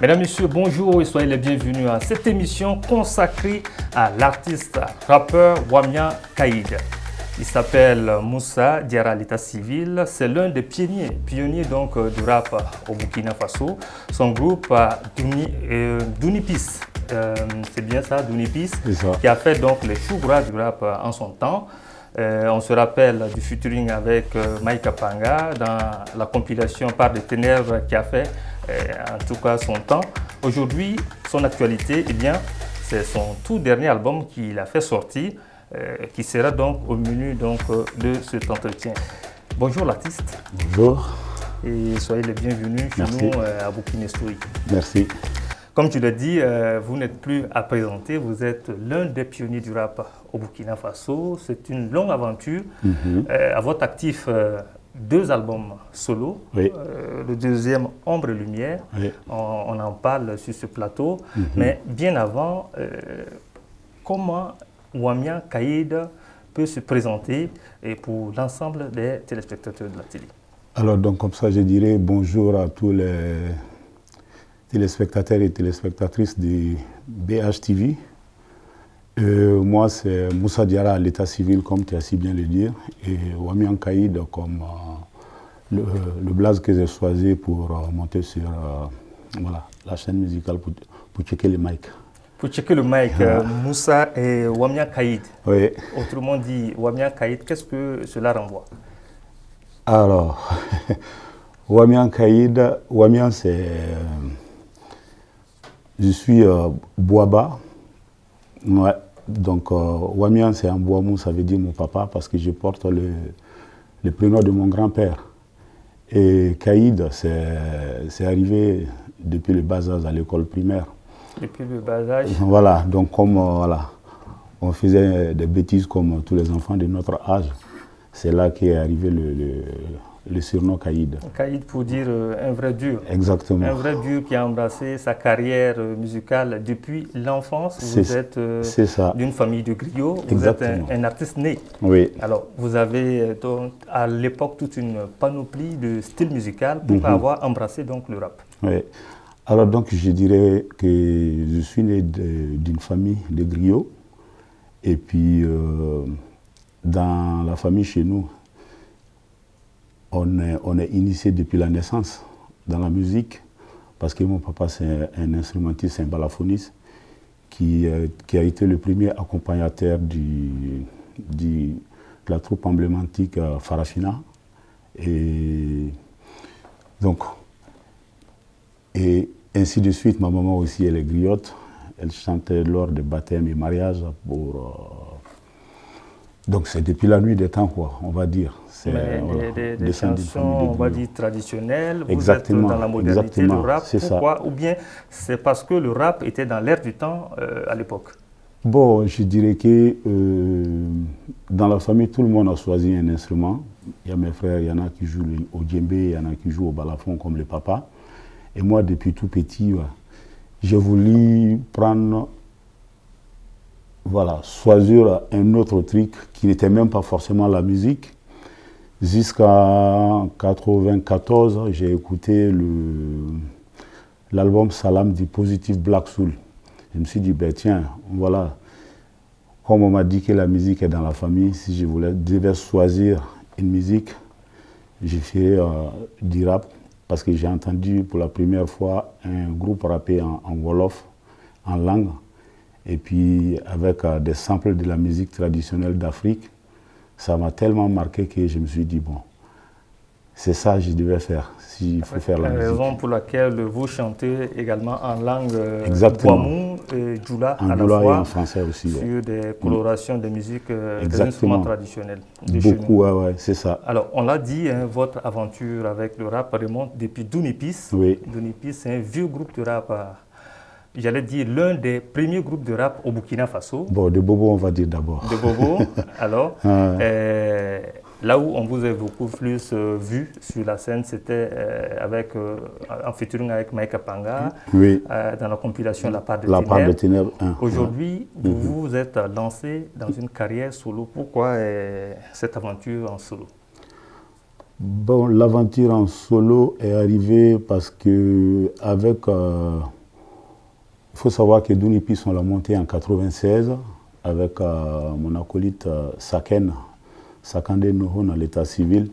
Mesdames, Messieurs, bonjour et soyez les bienvenus à cette émission consacrée à l'artiste rappeur Wamia Kaïd. Il s'appelle Moussa Diarra à l'état civil. C'est l'un des pionniers donc, du rap au Burkina Faso. Son groupe Dounipis, c'est bien ça, Dounipis, qui a fait donc les choux gras du rap en son temps. On se rappelle du featuring avec Mike Panga dans la compilation Par des Ténèbres qui a fait en tout cas son temps. Aujourd'hui, son actualité, eh bien, c'est son tout dernier album qu'il a fait sortir, qui sera donc au menu donc, de cet entretien. Bonjour l'artiste. Bonjour. Et soyez les bienvenus chez nous à Burkina Story. Merci. Comme tu l'as dit, vous n'êtes plus à présenter, vous êtes l'un des pionniers du rap au Burkina Faso. C'est une longue aventure. À votre actif, 2 albums solo. Oui. Le deuxième, Ombre et Lumière. Oui. On en parle sur ce plateau. Mais bien avant, comment Wamia Kaïd peut se présenter et pour l'ensemble des téléspectateurs de la télé? Alors, donc, comme ça, je dirais bonjour à tous les téléspectateurs et téléspectatrices de BHTV. Moi, c'est Moussa Diarra à l'état civil, comme tu as si bien le dire, et Wamia Kaïd comme le blaze que j'ai choisi pour monter sur voilà, la chaîne musicale pour checker les mics. Pour checker le mic, Moussa et Wamia Kaïd. Oui. Autrement dit, Wamia Kaïd, qu'est-ce que cela renvoie? Alors, Wamia Kaïd, Wamia c'est... je suis Bouaba. Ouais. Donc, Wamia c'est un Bouamou, ça veut dire mon papa, parce que je porte le prénom de mon grand-père. Et Kaïd, c'est arrivé depuis le bas âge à l'école primaire. Depuis le bas âge. Voilà, donc comme voilà, on faisait des bêtises comme tous les enfants de notre âge, c'est là qu'est arrivé le surnom Kaïd. Kaïd pour dire un vrai dur. Exactement. Un vrai dur qui a embrassé sa carrière musicale depuis l'enfance. Vous êtes d'une famille de griots, vous êtes un artiste né. Oui. Alors, vous avez donc, à l'époque toute une panoplie de styles musicaux pour avoir embrassé donc, le rap. Oui. Alors donc je dirais que je suis né d'une famille de griots et puis dans la famille chez nous, on est initié depuis la naissance dans la musique parce que mon papa c'est un instrumentiste, un balafoniste qui a été le premier accompagnateur de la troupe emblématique Farafina et donc et ainsi de suite, ma maman aussi, elle est griotte. Elle chantait lors des baptêmes et mariages. Donc c'est depuis la nuit des temps, quoi, on va dire. C'est des chansons, on va dire, traditionnelles. Exactement. Vous êtes dans la modernité du rap. Pourquoi? Ou bien c'est parce que le rap était dans l'air du temps à l'époque? Bon, je dirais que dans la famille, tout le monde a choisi un instrument. Il y a mes frères, il y en a qui jouent au djembé, il y en a qui jouent au balafon comme le papa. Et moi, depuis tout petit, j'ai voulu prendre, voilà, choisir un autre truc qui n'était même pas forcément la musique. Jusqu'à 1994, j'ai écouté l'album Salam du Positive Black Soul. Je me suis dit, ben tiens, voilà, comme on m'a dit que la musique est dans la famille, si je devais choisir une musique, j'ai fait du rap. Parce que j'ai entendu pour la première fois un groupe rapper en Wolof, en langue, et puis avec des samples de la musique traditionnelle d'Afrique. Ça m'a tellement marqué que je me suis dit, bon, c'est ça que je devais faire, s'il faut faire la musique. La raison pour laquelle vous chantez également en langue Bouamou et Djoula en à la fois, fois, et en français aussi. Sur des colorations de musique, des instruments traditionnels. Beaucoup, ouais, c'est ça. Alors, on l'a dit, hein, votre aventure avec le rap remonte depuis Dounipis. Oui. Dounipis, c'est un vieux groupe de rap, j'allais dire l'un des premiers groupes de rap au Burkina Faso. Bon, de Bobo, on va dire d'abord. De Bobo, alors. Là où on vous a beaucoup plus vu sur la scène, c'était en featuring avec Mike Panga, oui. Dans la compilation La Part de Ténèbres. Aujourd'hui, vous vous êtes lancé dans une carrière solo. Pourquoi cette aventure en solo? Bon, l'aventure en solo est arrivée parce que il faut savoir que Dounipis, on l'a monté en 96 avec mon acolyte Sakende Noho dans l'état civil.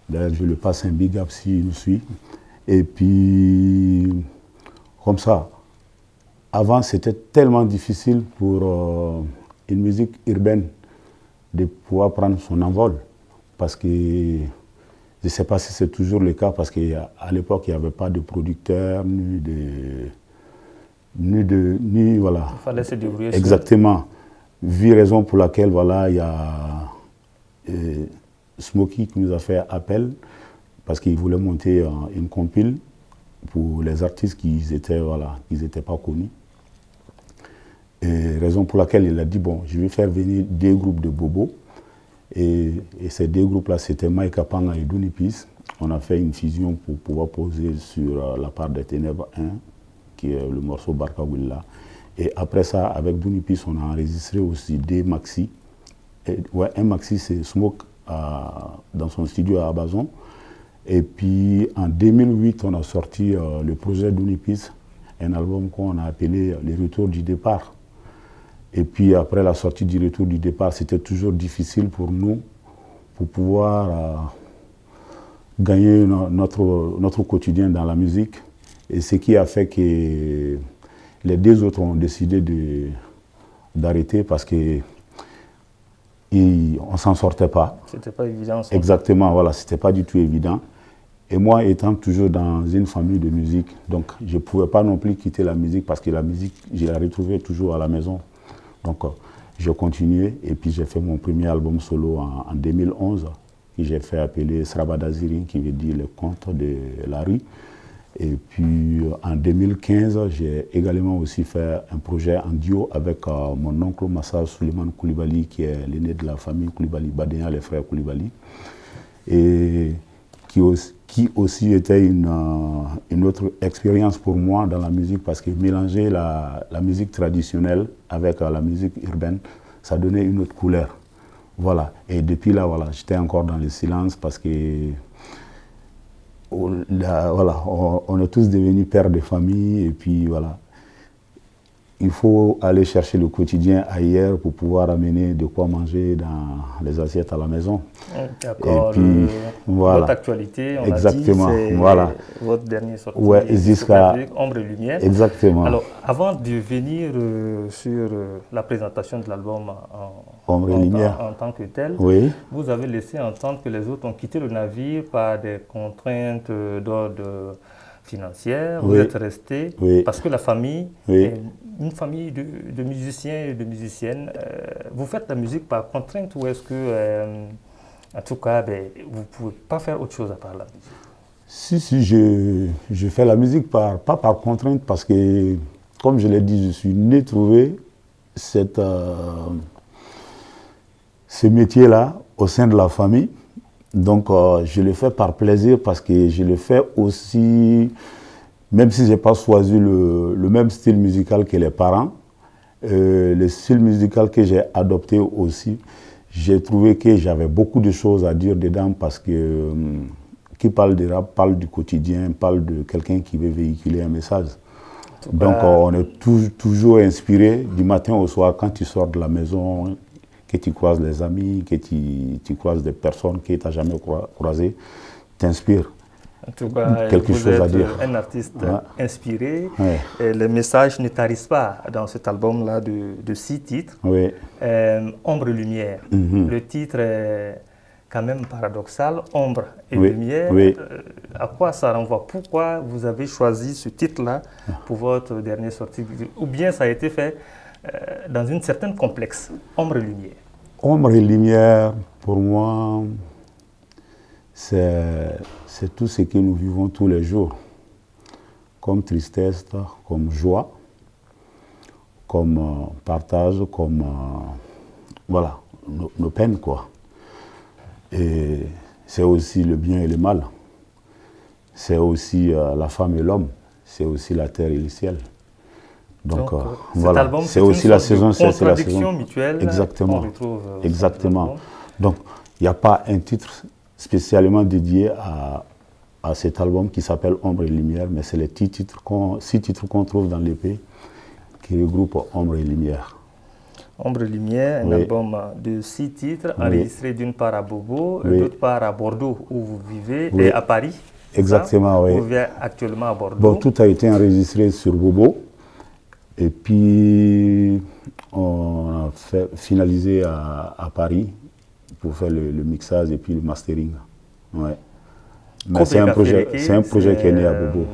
D'ailleurs, je le passe un big up s'il nous suit. Et puis, comme ça, avant, c'était tellement difficile pour une musique urbaine de pouvoir prendre son envol. Parce que, je ne sais pas si c'est toujours le cas, parce qu'à l'époque, il n'y avait pas de producteur, voilà. Il fallait se débrouiller. Exactement. Vu raison pour laquelle, voilà, il y a Smokey qui nous a fait appel, parce qu'il voulait monter une compile pour les artistes qui n'étaient pas connus. Et raison pour laquelle il a dit, bon, je vais faire venir deux groupes de bobos. Et ces deux groupes-là, c'était Mike Apanga et Dounipis. On a fait une fusion pour pouvoir poser sur La part des ténèbres 1, qui est le morceau Barka Willa. Et après ça, avec Dounipis, on a enregistré aussi des maxi. Un maxi, c'est Smoke dans son studio à Abazon. Et puis en 2008, on a sorti le projet Dounipis, un album qu'on a appelé Les Retours du départ. Et puis après la sortie du Retour du départ, c'était toujours difficile pour nous pour pouvoir gagner notre quotidien dans la musique. Et ce qui a fait que les deux autres ont décidé d'arrêter parce qu'on ne s'en sortait pas. C'était pas évident. Ça. Exactement, voilà, c'était pas du tout évident. Et moi, étant toujours dans une famille de musique, donc je ne pouvais pas non plus quitter la musique parce que la musique, je la retrouvais toujours à la maison. Donc, j'ai continué et puis j'ai fait mon premier album solo en 2011, que j'ai fait appeler Srabadaziri, qui veut dire le conte de la rue. Et puis en 2015, j'ai également aussi fait un projet en duo avec mon oncle Massa Suleiman Koulibaly, qui est l'aîné de la famille Koulibaly, Badéa, les frères Koulibaly. Et qui aussi était une autre expérience pour moi dans la musique, parce que mélanger la musique traditionnelle avec la musique urbaine, ça donnait une autre couleur. Voilà. Et depuis là, voilà, j'étais encore dans le silence parce que voilà, on est tous devenus pères de famille et puis voilà. Il faut aller chercher le quotidien ailleurs pour pouvoir amener de quoi manger dans les assiettes à la maison. D'accord. Et puis, voilà. Votre actualité, on exactement, a dit, c'est voilà. votre dernier sortie, ouais, jusqu'à Ombre et Lumière. Exactement. Alors, avant de venir sur la présentation de l'album Ombre et Lumière en tant que tel, oui. Vous avez laissé entendre que les autres ont quitté le navire par des contraintes d'ordre financière, oui. Vous êtes resté, oui. parce que la famille oui. est une famille de musiciens et de musiciennes. Vous faites la musique par contrainte ou est-ce que, en tout cas, vous ne pouvez pas faire autre chose à part la musique? Si, je fais la musique pas par contrainte, parce que, comme je l'ai dit, je suis né trouver ce métier-là au sein de la famille. Donc, je le fais par plaisir parce que je le fais aussi, même si je n'ai pas choisi le même style musical que les parents, le style musical que j'ai adopté aussi, j'ai trouvé que j'avais beaucoup de choses à dire dedans parce que qui parle de rap, parle du quotidien, parle de quelqu'un qui veut véhiculer un message. Donc, on est toujours inspiré du matin au soir quand tu sors de la maison, que tu croises les amis, que tu croises des personnes que tu n'as jamais croisées, t'inspires. En tout cas, quelque chose à dire. Un artiste inspiré. Ouais. Et les messages ne tarissent pas dans cet album-là de 6 titres. Oui. Ombre et Lumière. Le titre est quand même paradoxal, Ombre et Lumière. Oui. À quoi ça renvoie? Pourquoi vous avez choisi ce titre-là pour votre dernière sortie? Ou bien ça a été fait dans une certaine complexe, Ombre et Lumière. Ombre et Lumière, pour moi, c'est tout ce que nous vivons tous les jours, comme tristesse, comme joie, comme partage, comme voilà, nos peines, quoi. Et c'est aussi le bien et le mal. C'est aussi la femme et l'homme. C'est aussi la terre et le ciel. Donc voilà, c'est aussi la saison, c'est la saison mutuelle. Exactement. On retrouve exactement. Donc il n'y a pas un titre spécialement dédié à cet album qui s'appelle Ombre et Lumière, mais c'est les 6 titres qu'on trouve dans l'EP qui regroupent Ombre et Lumière. Ombre et Lumière, un album de 6 titres, enregistré d'une part à Bobo, d'autre part à Bordeaux, où vous vivez, et à Paris. Exactement, oui. Vous vivez actuellement à Bordeaux. Bon, tout a été enregistré sur Bobo, et puis on a finalisé à Paris pour faire le mixage et puis le mastering. Ouais. Mais c'est un projet qui est né à Bobo.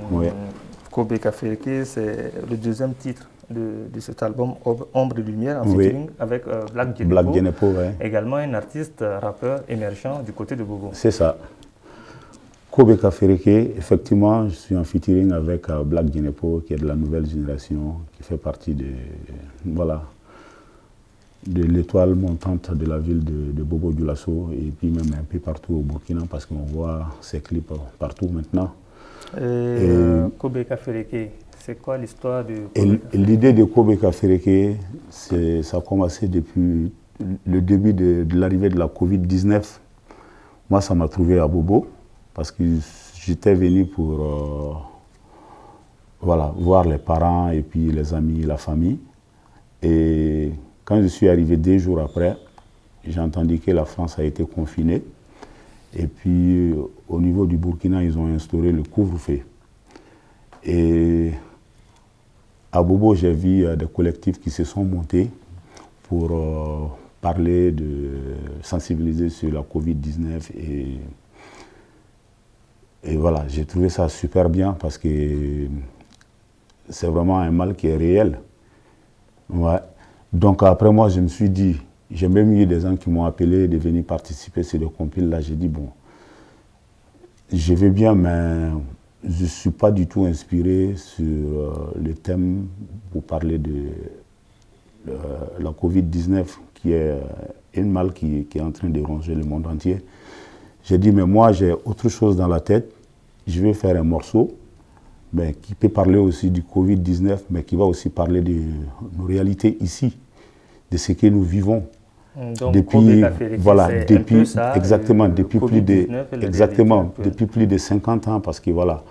Kobe Kafereke, c'est le deuxième titre de cet album Ombre et Lumière en featuring avec Black Genepo, également un artiste rappeur émergent du côté de Bobo. C'est ça. Kobe Kafereke, effectivement, je suis en featuring avec Black Genepo, qui est de la nouvelle génération, qui fait partie de l'étoile montante de la ville de Bobo Dioulasso, et puis même un peu partout au Burkina, parce qu'on voit ses clips partout maintenant. Kobe Kafereke, c'est quoi l'histoire de Kobe Kafereke? L'idée de Kobe Kafereke, ça a commencé depuis le début de l'arrivée de la Covid-19. Moi, ça m'a trouvé à Bobo, parce que j'étais venu pour voir les parents et puis les amis, la famille. Et quand je suis arrivé 2 jours après, j'ai entendu que la France a été confinée. Et puis, au niveau du Burkina, ils ont instauré le couvre-feu. Et à Bobo, j'ai vu des collectifs qui se sont montés pour parler, sensibiliser sur la Covid-19. Et voilà, j'ai trouvé ça super bien parce que c'est vraiment un mal qui est réel. Ouais. Donc après moi, je me suis dit, j'ai même eu des gens qui m'ont appelé de venir participer sur des compiles. Là, j'ai dit, bon, je vais bien, mais je ne suis pas du tout inspiré sur le thème pour parler de la Covid-19, qui est une mal qui est en train de ronger le monde entier. J'ai dit, mais moi, j'ai autre chose dans la tête. Je vais faire un morceau mais qui peut parler aussi du Covid-19, mais qui va aussi parler de nos réalités ici, de ce que nous vivons. Donc, depuis, depuis plus de 50 ans, parce que voilà,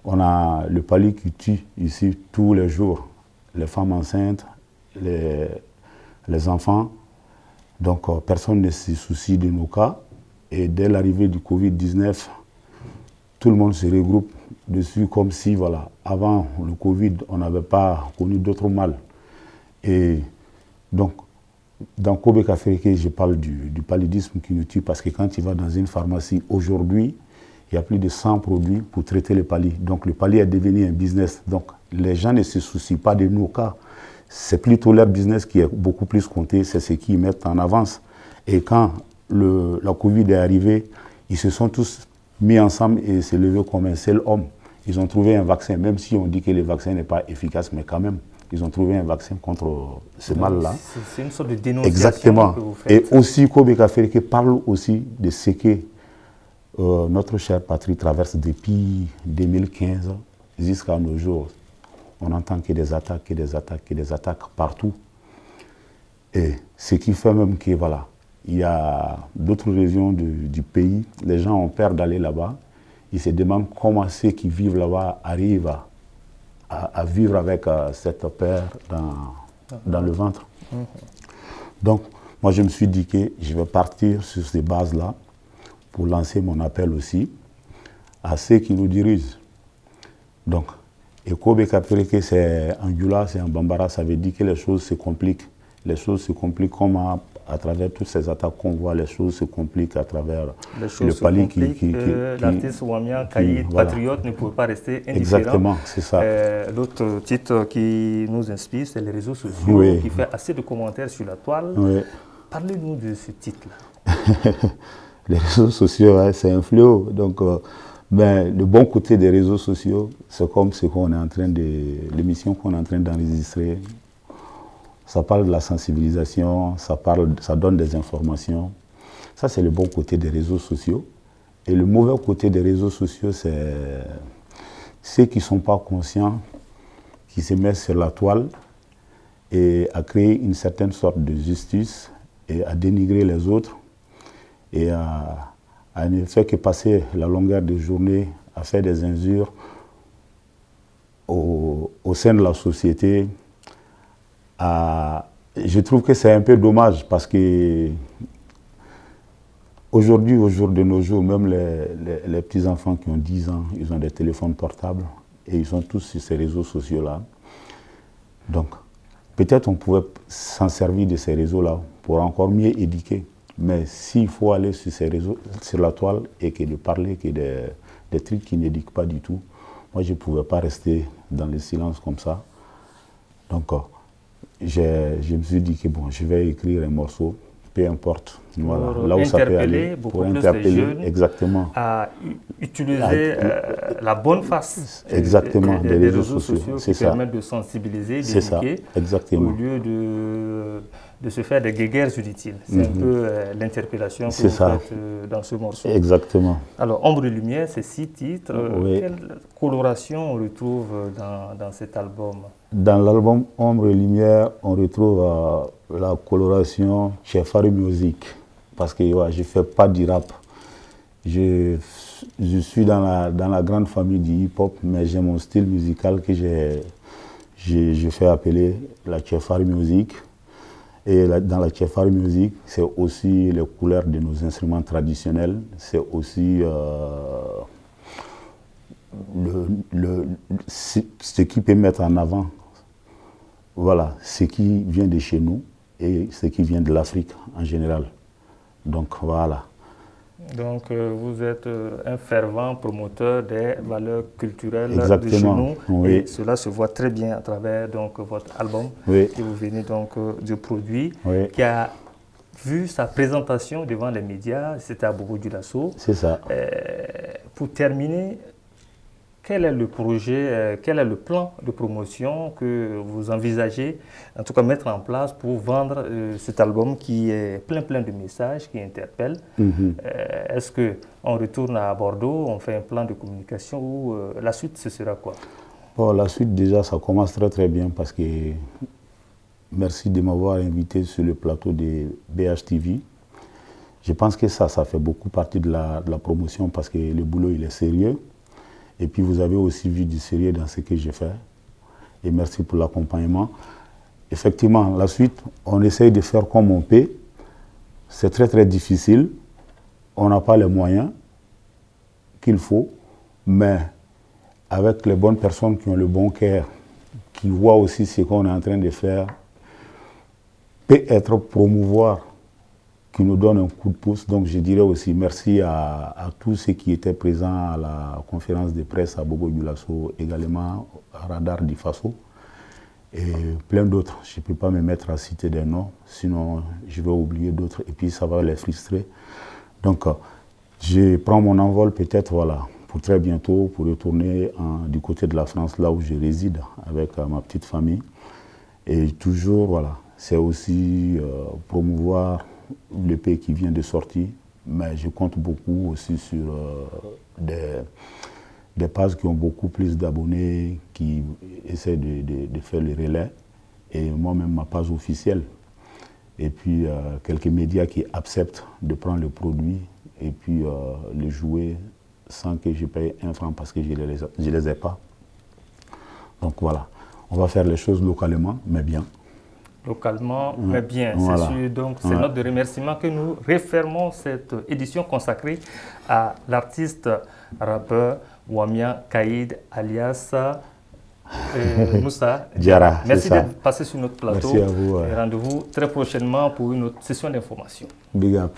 on a le palu qui tue ici tous les jours, les femmes enceintes, les enfants. Donc personne ne se soucie de nos cas. Et dès l'arrivée du Covid-19, tout le monde se regroupe dessus comme si, voilà, avant le Covid, on n'avait pas connu d'autres mal. Et donc, dans Kobe Kafereke, je parle du paludisme qui nous tue, parce que quand tu vas dans une pharmacie aujourd'hui, il y a plus de 100 produits pour traiter le palu. Donc le palu est devenu un business. Donc les gens ne se soucient pas de nos cas. C'est plutôt leur business qui est beaucoup plus compté, c'est ce qu'ils mettent en avance. Et quand la Covid est arrivée, ils se sont tous mis ensemble et se levé comme un seul homme. Ils ont trouvé un vaccin, même si on dit que le vaccin n'est pas efficace, mais quand même, ils ont trouvé un vaccin contre ce mal-là. C'est une sorte de dénonciation. Exactement. Que vous faites. Et aussi, Kobe Kafereke parle aussi de ce que notre chère patrie traverse depuis 2015 jusqu'à nos jours. On entend que des attaques, que des attaques, que des attaques partout. Et ce qui fait même que, voilà, il y a d'autres régions du pays, les gens ont peur d'aller là-bas. Ils se demandent comment ceux qui vivent là-bas arrivent à vivre avec cette peur dans le ventre. Donc, moi, je me suis dit que je vais partir sur ces bases-là pour lancer mon appel aussi à ceux qui nous dirigent. Donc, et Kobe Kafereke, c'est en Youla, c'est en Bambara, ça veut dire que les choses se compliquent. Les choses se compliquent comme à travers toutes ces attaques qu'on voit, les choses se compliquent à travers le pali qui l'artiste Wamia Kaïd, voilà. Patriote, ne peut pas rester indifférent. Exactement, c'est ça. L'autre titre qui nous inspire, c'est les réseaux sociaux, qui fait assez de commentaires sur la toile. Oui. Parlez-nous de ce titre-là. Les réseaux sociaux, c'est un fléau. Donc, le bon côté des réseaux sociaux, c'est comme ce qu'on est en train l'émission qu'on est en train d'enregistrer. Ça parle de la sensibilisation, ça donne des informations. Ça, c'est le bon côté des réseaux sociaux. Et le mauvais côté des réseaux sociaux, c'est ceux qui ne sont pas conscients, qui se mettent sur la toile et à créer une certaine sorte de justice et à dénigrer les autres et à Elle ne fait que passer la longueur des journées à faire des injures au sein de la société. Je trouve que c'est un peu dommage parce que aujourd'hui, au jour de nos jours, même les petits-enfants qui ont 10 ans, ils ont des téléphones portables et ils sont tous sur ces réseaux sociaux-là. Donc, peut-être on pouvait s'en servir de ces réseaux-là pour encore mieux éduquer. Mais s'il faut aller sur ces réseaux, sur la toile, et que de parler que des trucs qui n'éduquent pas du tout, moi je ne pouvais pas rester dans le silence comme ça. Donc, je me suis dit que bon, je vais écrire un morceau, peu importe, voilà, là où ça peut aller, pour interpeller les jeunes exactement, à utiliser la bonne face exactement, des réseaux sociaux qui permettent de sensibiliser, d'éduquer, au lieu de se faire des guéguerres inutiles. C'est un peu l'interpellation que vous faites dans ce morceau. Exactement. Alors, Ombre et Lumière, c'est 6 titres. Quelle coloration on retrouve dans cet album? Dans l'album Ombre et Lumière, on retrouve la coloration Chefari Music. Parce que je ne fais pas du rap. Je suis dans la grande famille du hip-hop, mais j'ai mon style musical que j'ai fait appeler la Chefari Music. Et dans la Chefari Music, c'est aussi les couleurs de nos instruments traditionnels. C'est aussi ce qui peut mettre en avant, voilà, ce qui vient de chez nous et ce qui vient de l'Afrique en général. Donc voilà. Donc vous êtes un fervent promoteur des valeurs culturelles exactement, de chez nous. Oui. Et cela se voit très bien à travers donc, votre album oui. que vous venez donc de produire, oui. qui a vu sa présentation devant les médias, c'était à Bobo-Dioulasso. C'est ça. Pour terminer, quel est le projet, quel est le plan de promotion que vous envisagez, en tout cas mettre en place pour vendre cet album qui est plein de messages, qui interpellent? Est-ce qu'on retourne à Bordeaux, on fait un plan de communication ou la suite, ce sera quoi? Bon, la suite, déjà, ça commence très bien parce que merci de m'avoir invité sur le plateau de BHTV. Je pense que ça fait beaucoup partie de la promotion parce que le boulot, il est sérieux. Et puis vous avez aussi vu du sérieux dans ce que j'ai fait. Et merci pour l'accompagnement. Effectivement, la suite, on essaye de faire comme on peut. C'est très difficile. On n'a pas les moyens qu'il faut. Mais avec les bonnes personnes qui ont le bon cœur, qui voient aussi ce qu'on est en train de faire, peut être promouvoir, qui nous donne un coup de pouce. Donc je dirais aussi merci à tous ceux qui étaient présents à la conférence de presse à Bobo-Dioulasso, également à Radar du Faso, et plein d'autres. Je ne peux pas me mettre à citer des noms, sinon je vais oublier d'autres et puis ça va les frustrer. Donc je prends mon envol peut-être voilà, pour très bientôt, pour retourner du côté de la France, là où je réside, avec ma petite famille. Et toujours, voilà, c'est aussi promouvoir le pays qui vient de sortir, mais je compte beaucoup aussi sur des pages qui ont beaucoup plus d'abonnés, qui essaient de faire le relais, et moi-même ma page officielle. Et puis quelques médias qui acceptent de prendre le produit et puis le jouer sans que je paye un franc parce que je ne les ai pas. Donc voilà, on va faire les choses localement, mais bien. Localement, mais bien. Voilà. C'est sûr. Donc, c'est notre remerciement que nous refermons cette édition consacrée à l'artiste rappeur Wamia Kaïd, alias Moussa Diarra. Merci d'être passé sur notre plateau. Merci à vous. Et rendez-vous très prochainement pour une autre session d'information. Big up.